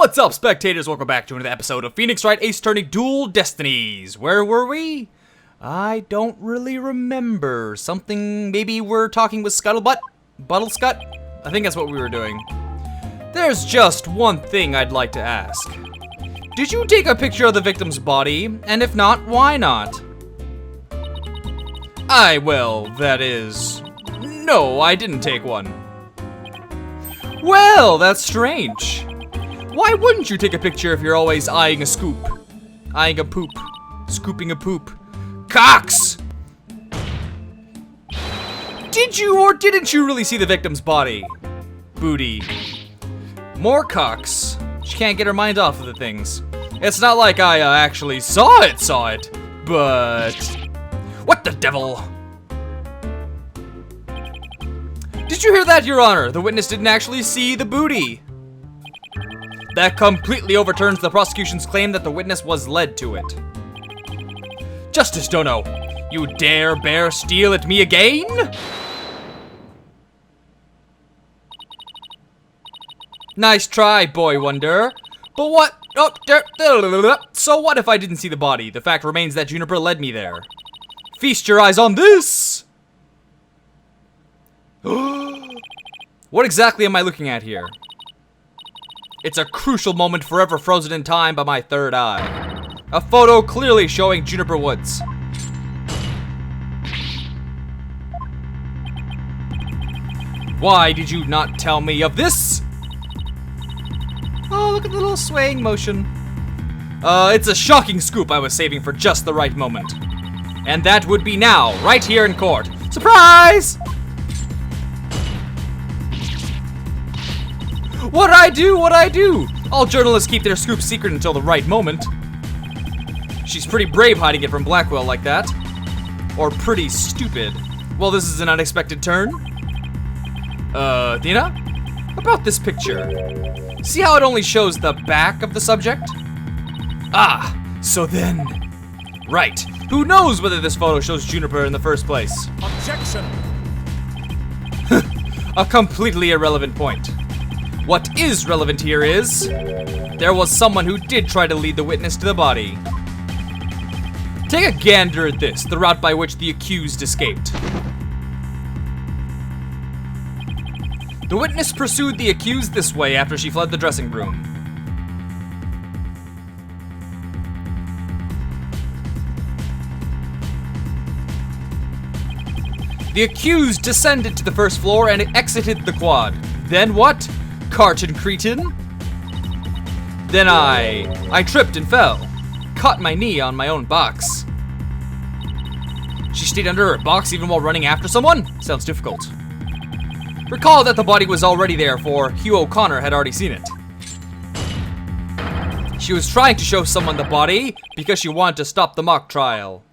What's up, spectators? Welcome back to another episode of Phoenix Wright Ace Attorney Dual Destinies. Where were we? I don't really remember. Something, maybe we're talking with Scuttlebutt? Buttlescut? I think that's what we were doing. There's just one thing I'd like to ask. Did you take a picture of the victim's body? And if not, why not? That is... No, I didn't take one. Well, that's strange. Why wouldn't you take a picture if you're always eyeing a scoop? Eyeing a poop. Scooping a poop. Cocks! Did you or didn't you really see the victim's body? Booty. More cocks. She can't get her mind off of the things. It's not like I actually saw it, but... What the devil? Did you hear that, Your Honor? The witness didn't actually see the booty. That completely overturns the prosecution's claim that the witness was led to it. Justice Dono, you dare bear steel at me again? Nice try, Boy Wonder. But what? So what if I didn't see the body? The fact remains that Juniper led me there. Feast your eyes on this! What exactly am I looking at here? It's a crucial moment forever frozen in time by my third eye. A photo clearly showing Juniper Woods. Why did you not tell me of this? Oh, look at the little swaying motion. It's a shocking scoop I was saving for just the right moment. And that would be now, right here in court. Surprise! What'd I do? All journalists keep their scoop secret until the right moment. She's pretty brave hiding it from Blackwell like that. Or pretty stupid. Well, this is an unexpected turn. Athena? About this picture. See how it only shows the back of the subject? Ah, so then... Right. Who knows whether this photo shows Juniper in the first place? Objection! A completely irrelevant point. What is relevant here is... There was someone who did try to lead the witness to the body. Take a gander at this, the route by which the accused escaped. The witness pursued the accused this way after she fled the dressing room. The accused descended to the first floor and exited the quad. Then what? Cart and cretin? Then I tripped and fell. Caught my knee on my own box. She stayed under her box even while running after someone? Sounds difficult. Recall that the body was already there, for Hugh O'Connor had already seen it. She was trying to show someone the body because she wanted to stop the mock trial.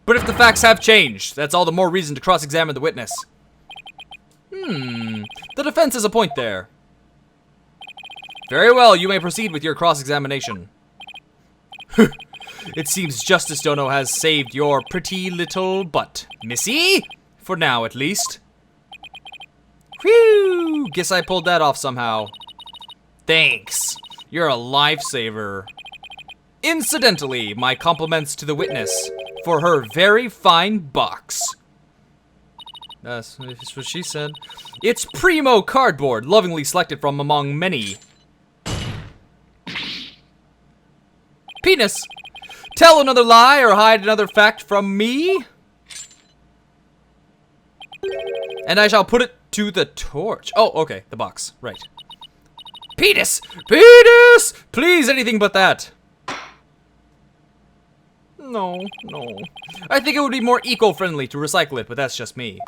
But if the facts have changed, that's all the more reason to cross-examine the witness. The defense has a point there. Very well, you may proceed with your cross-examination. It seems Justice Dono has saved your pretty little butt, Missy? For now, at least. Whew! Guess I pulled that off somehow. Thanks. You're a lifesaver. Incidentally, my compliments to the witness for her very fine box. That's what she said. It's primo cardboard, lovingly selected from among many. Penis! Tell another lie or hide another fact from me, and I shall put it to the torch. Oh, okay, the box, right. Penis! Penis! Please, anything but that. No. I think it would be more eco-friendly to recycle it, but that's just me.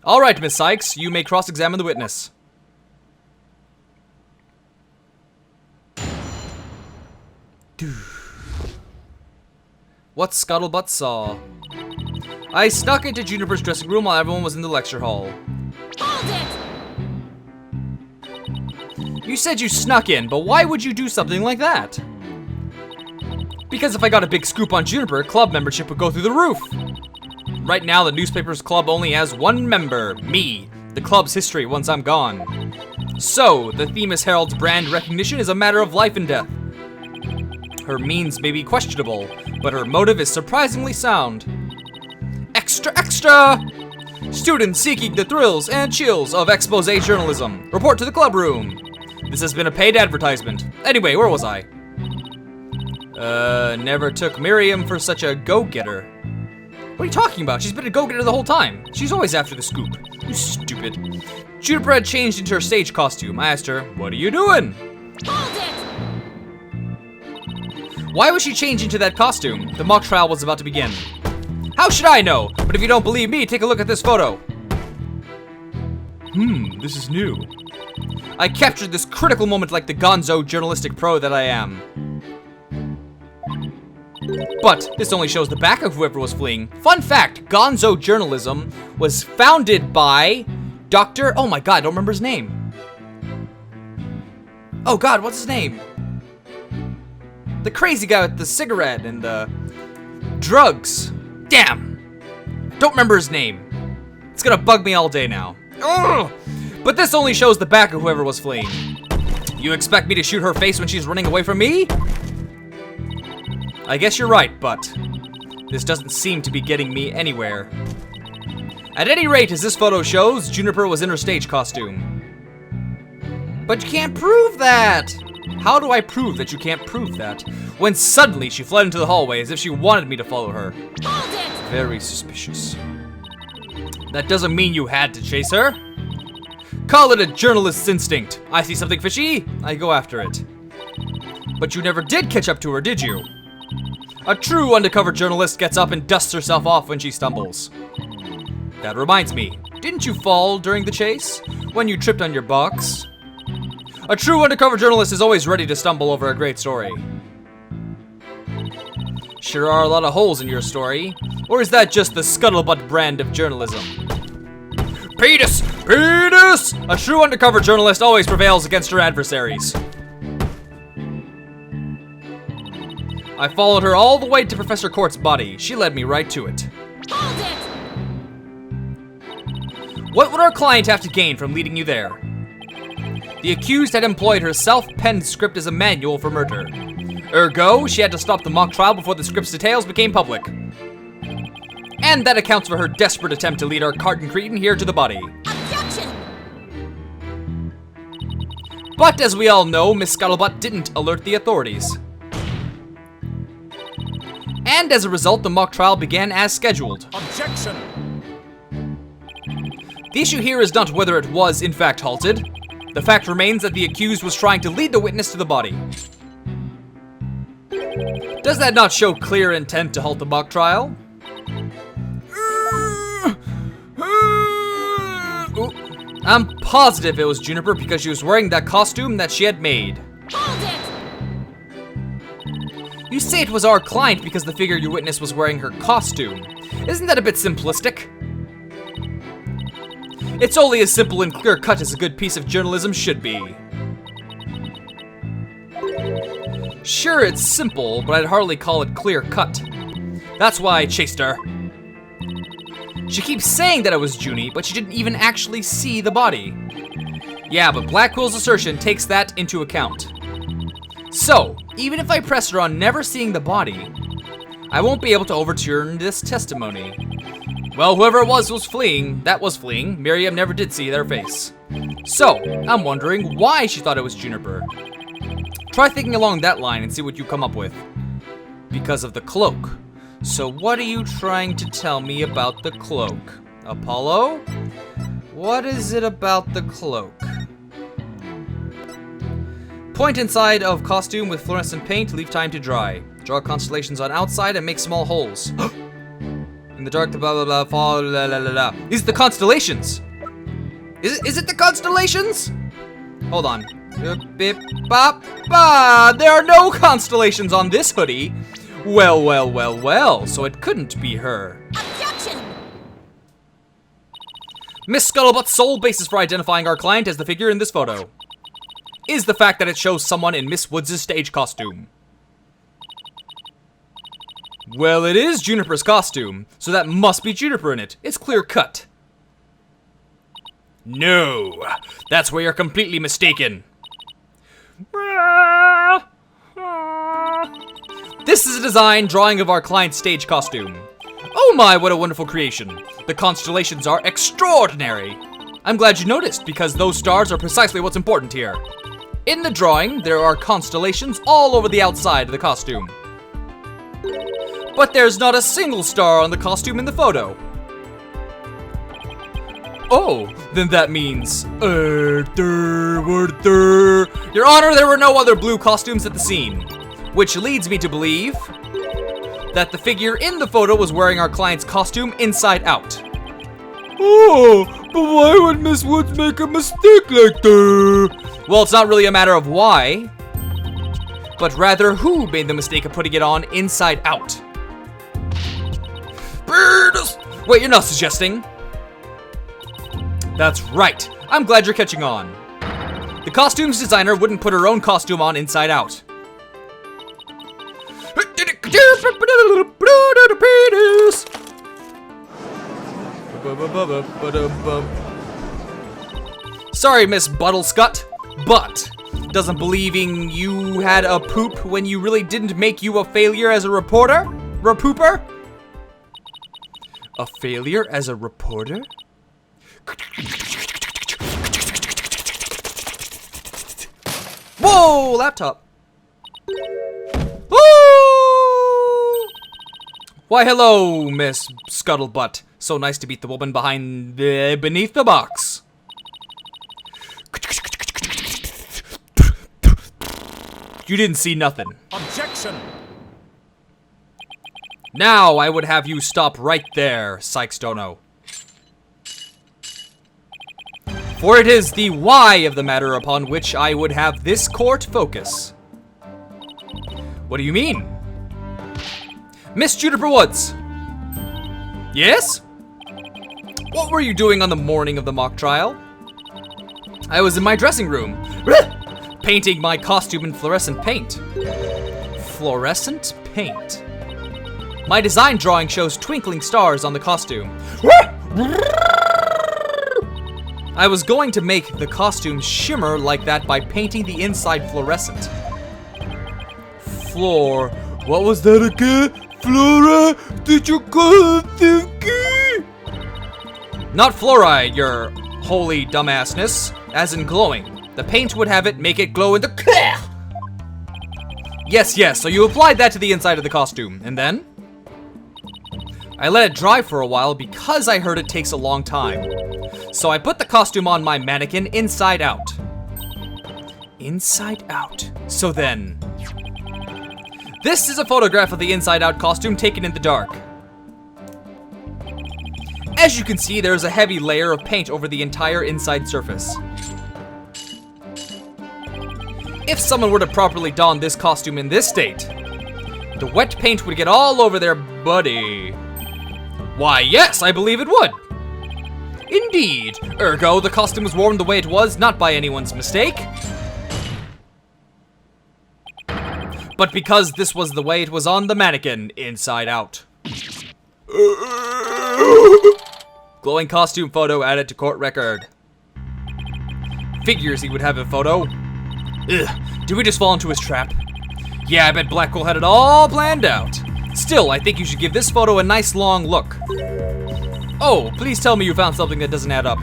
All right, Miss Sykes, you may cross-examine the witness. What Scuttlebutt saw. I snuck into Juniper's dressing room while everyone was in the lecture hall. Hold it! You said you snuck in, but why would you do something like that? Because if I got a big scoop on Juniper, club membership would go through the roof. Right now, the newspaper's club only has one member, me. the club's history once I'm gone. So, the Themis Herald's brand recognition is a matter of life and death. Her means may be questionable, but her motive is surprisingly sound. Extra, extra! Students seeking the thrills and chills of expose journalism, report to the club room. This has been a paid advertisement. Anyway, where was I? Never took Miriam for such a go-getter. What are you talking about? She's been a go-getter the whole time. She's always after the scoop. You stupid. Juniper had changed into her stage costume. I asked her, what are you doing? Hold it! Why was she changed into that costume? The mock trial was about to begin. How should I know? But if you don't believe me, take a look at this photo. This is new. I captured this critical moment like the gonzo journalistic pro that I am. But this only shows the back of whoever was fleeing. Fun fact, gonzo journalism was founded by Dr. Oh my god, I don't remember his name. Oh god, what's his name? The crazy guy with the cigarette and the drugs. Damn! Don't remember his name. It's gonna bug me all day now. Ugh! But this only shows the back of whoever was fleeing. You expect me to shoot her face when she's running away from me? I guess you're right, but this doesn't seem to be getting me anywhere. At any rate, as this photo shows, Juniper was in her stage costume. But you can't prove that! How do I prove that you can't prove that? When suddenly she fled into the hallway as if she wanted me to follow her. Hold it! Very suspicious. That doesn't mean you had to chase her. Call it a journalist's instinct. I see something fishy, I go after it. But you never did catch up to her, did you? A true undercover journalist gets up and dusts herself off when she stumbles. That reminds me, didn't you fall during the chase? When you tripped on your box? A true undercover journalist is always ready to stumble over a great story. Sure are a lot of holes in your story. Or is that just the scuttlebutt brand of journalism? Penis! Penis! A true undercover journalist always prevails against her adversaries. I followed her all the way to Professor Court's body. She led me right to it. Hold it! What would our client have to gain from leading you there? The accused had employed her self-penned script as a manual for murder. Ergo, she had to stop the mock trial before the script's details became public. And that accounts for her desperate attempt to lead our carton cretin here to the body. Objection! But as we all know, Miss Scuttlebutt didn't alert the authorities. And as a result, the mock trial began as scheduled. Objection! The issue here is not whether it was, in fact, halted. The fact remains that the accused was trying to lead the witness to the body. Does that not show clear intent to halt the mock trial? I'm positive it was Juniper because she was wearing that costume that she had made. Hold it! You say it was our client because the figure you witnessed was wearing her costume. Isn't that a bit simplistic? It's only as simple and clear-cut as a good piece of journalism should be. Sure, it's simple, but I'd hardly call it clear-cut. That's why I chased her. She keeps saying that it was Junie, but she didn't even actually see the body. Yeah, but Blackwell's assertion takes that into account. So, even if I press her on never seeing the body, I won't be able to overturn this testimony. Well, whoever it was fleeing. Miriam never did see their face. So, I'm wondering why she thought it was Juniper. Try thinking along that line and see what you come up with. Because of the cloak. So what are you trying to tell me about the cloak? Apollo? What is it about the cloak? Point inside of costume with fluorescent paint, leave time to dry. Draw constellations on outside and make small holes. In the dark, the blah blah blah, fall, la la la la. These are the constellations! Is it the constellations? Hold on. Bip, bop, ba. There are no constellations on this hoodie. Well, well, well, well, so it couldn't be her. Objection! Miss Scuttlebutt's sole basis for identifying our client as the figure in this photo is the fact that it shows someone in Miss Woods' stage costume. Well, it is Juniper's costume, so that must be Juniper in it. It's clear cut. No, that's where you're completely mistaken. This is a design drawing of our client's stage costume. Oh my, what a wonderful creation. The constellations are extraordinary. I'm glad you noticed, because those stars are precisely what's important here. In the drawing, there are constellations all over the outside of the costume. But there's not a single star on the costume in the photo. Oh, then that means... Your Honor, there were no other blue costumes at the scene. Which leads me to believe that the figure in the photo was wearing our client's costume inside out. Oh, but why would Miss Woods make a mistake like that? Well, it's not really a matter of why, but rather who made the mistake of putting it on inside out. Wait, you're not suggesting? That's right. I'm glad you're catching on. The costumes designer wouldn't put her own costume on inside out. Sorry, Miss Buttlescut, but doesn't believing you had a poop when you really didn't make you a failure as a reporter? Repooper? A failure as a reporter? Whoa, laptop. Woo! Why, hello, Miss Scuttlebutt. So nice to beat the woman beneath the box. You didn't see nothing. Objection! Now I would have you stop right there, Sykes Dono. For it is the why of the matter upon which I would have this court focus. What do you mean? Miss Juniper Woods. Yes? What were you doing on the morning of the mock trial? I was in my dressing room, painting my costume in fluorescent paint. Fluorescent paint? My design drawing shows twinkling stars on the costume. I was going to make the costume shimmer like that by painting the inside fluorescent. Floor. What was that again? Flora? Did you call it thinky? Not fluoride, your holy dumbassness. As in glowing. The paint would have it make it glow in the... Yes, so you applied that to the inside of the costume. And then? I let it dry for a while because I heard it takes a long time. So I put the costume on my mannequin inside out. Inside out. So then... This is a photograph of the inside out costume taken in the dark. As you can see, there's a heavy layer of paint over the entire inside surface. If someone were to properly don this costume in this state, the wet paint would get all over their body. Why, yes, I believe it would. Indeed. Ergo, the costume was worn the way it was, not by anyone's mistake, but because this was the way it was on the mannequin, inside out. Glowing costume photo added to court record. Figures he would have a photo. Ugh, did we just fall into his trap? Yeah, I bet Blackwell had it all planned out. Still, I think you should give this photo a nice long look. Oh, please tell me you found something that doesn't add up.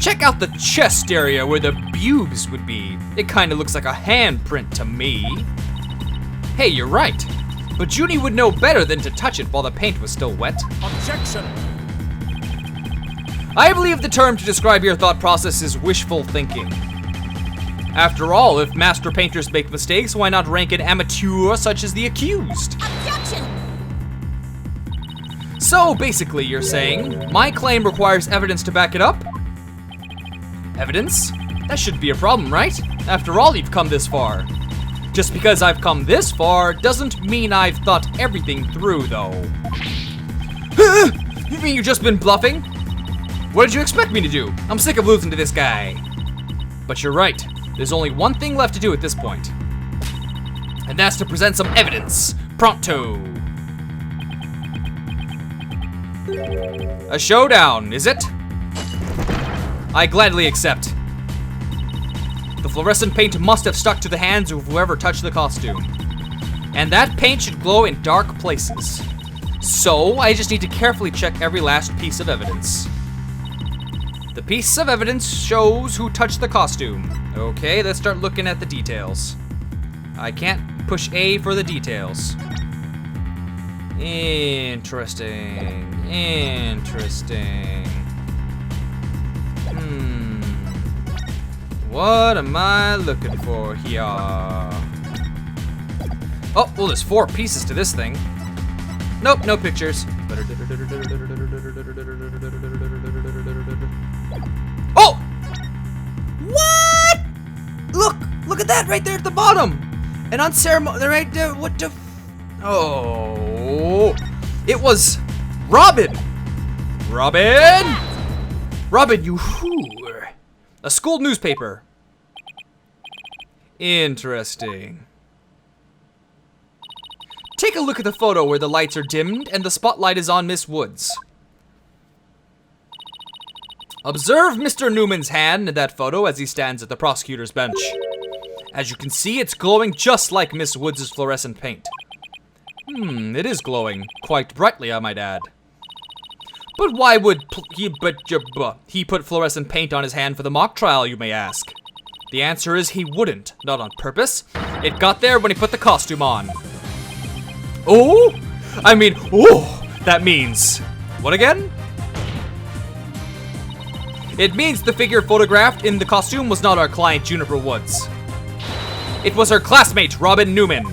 Check out the chest area where the pubes would be. It kinda looks like a handprint to me. Hey, you're right. But Junie would know better than to touch it while the paint was still wet. Objection! I believe the term to describe your thought process is wishful thinking. After all, if master painters make mistakes, why not rank an amateur such as the accused? Objection! So basically, you're saying, my claim requires evidence to back it up? Evidence? That shouldn't be a problem, right? After all, you've come this far. Just because I've come this far doesn't mean I've thought everything through, though. You mean you've just been bluffing? What did you expect me to do? I'm sick of losing to this guy. But you're right. There's only one thing left to do at this point. And that's to present some evidence. Pronto. A showdown, is it? I gladly accept. The fluorescent paint must have stuck to the hands of whoever touched the costume. And that paint should glow in dark places. So, I just need to carefully check every last piece of evidence. The piece of evidence shows who touched the costume. Okay, let's start looking at the details. I can't push A for the details. Interesting. Interesting. What am I looking for here? Oh, well, there's 4 pieces to this thing. Nope, no pictures. Oh! What? Look at that right there at the bottom. An unceremonious, right there, what the oh. It was Robin, you whore. A school newspaper. Interesting. Take a look at the photo where the lights are dimmed and the spotlight is on Miss Woods. Observe Mr. Newman's hand in that photo as he stands at the prosecutor's bench. As you can see, it's glowing just like Miss Woods' fluorescent paint. It is glowing. Quite brightly, I might add. But why would he put fluorescent paint on his hand for the mock trial, you may ask? The answer is he wouldn't. Not on purpose. It got there when he put the costume on. Oh? I mean, oh! That means... What again? It means the figure photographed in the costume was not our client, Juniper Woods. It was her classmate, Robin Newman.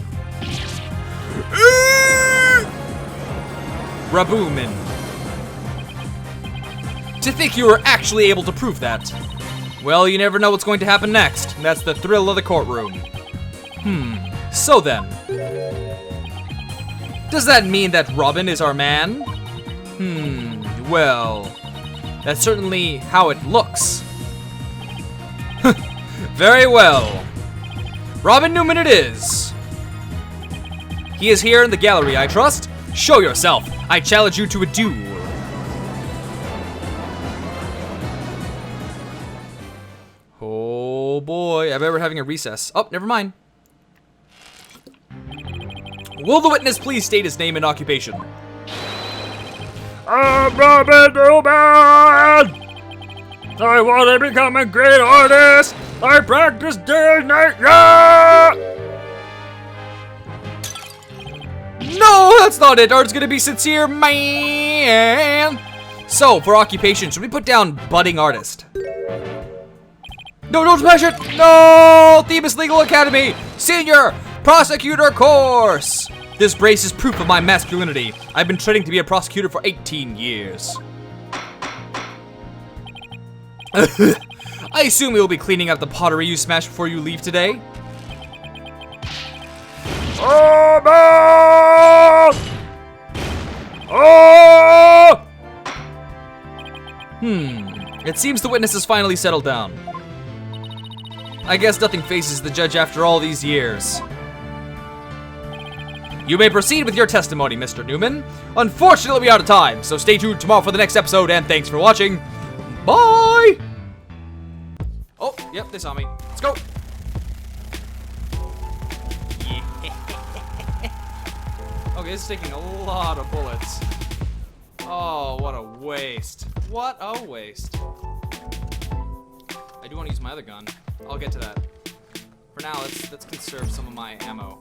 Rabooman. To think you were actually able to prove that. Well, you never know what's going to happen next. That's the thrill of the courtroom. So then. Does that mean that Robin is our man? Well, that's certainly how it looks. Very well. Robin Newman it is. He is here in the gallery, I trust. Show yourself. I challenge you to a duel. Oh boy, I bet we're having a recess. Oh, never mind. Will the witness please state his name and occupation? I'm Robin Newman! I want to become a great artist! I practice day and night, yeah! No, that's not it. Art's gonna be sincere, man. So, for occupation, should we put down budding artist? No, don't smash it! No! Thebes Legal Academy! Senior Prosecutor Course! This brace is proof of my masculinity. I've been training to be a prosecutor for 18 years. I assume you'll be cleaning up the pottery you smashed before you leave today? Oh no! Oh! It seems the witness has finally settled down. I guess nothing faces the judge after all these years. You may proceed with your testimony, Mr. Newman. Unfortunately, we're out of time, so stay tuned tomorrow for the next episode, and thanks for watching. Bye! Oh, yep, they saw me. Let's go. Okay, this is taking a lot of bullets. Oh, what a waste. What a waste. I do want to use my other gun. I'll get to that. For now, let's conserve some of my ammo.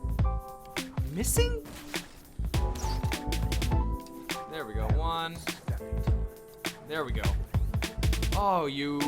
Missing? There we go. One. There we go. Oh, you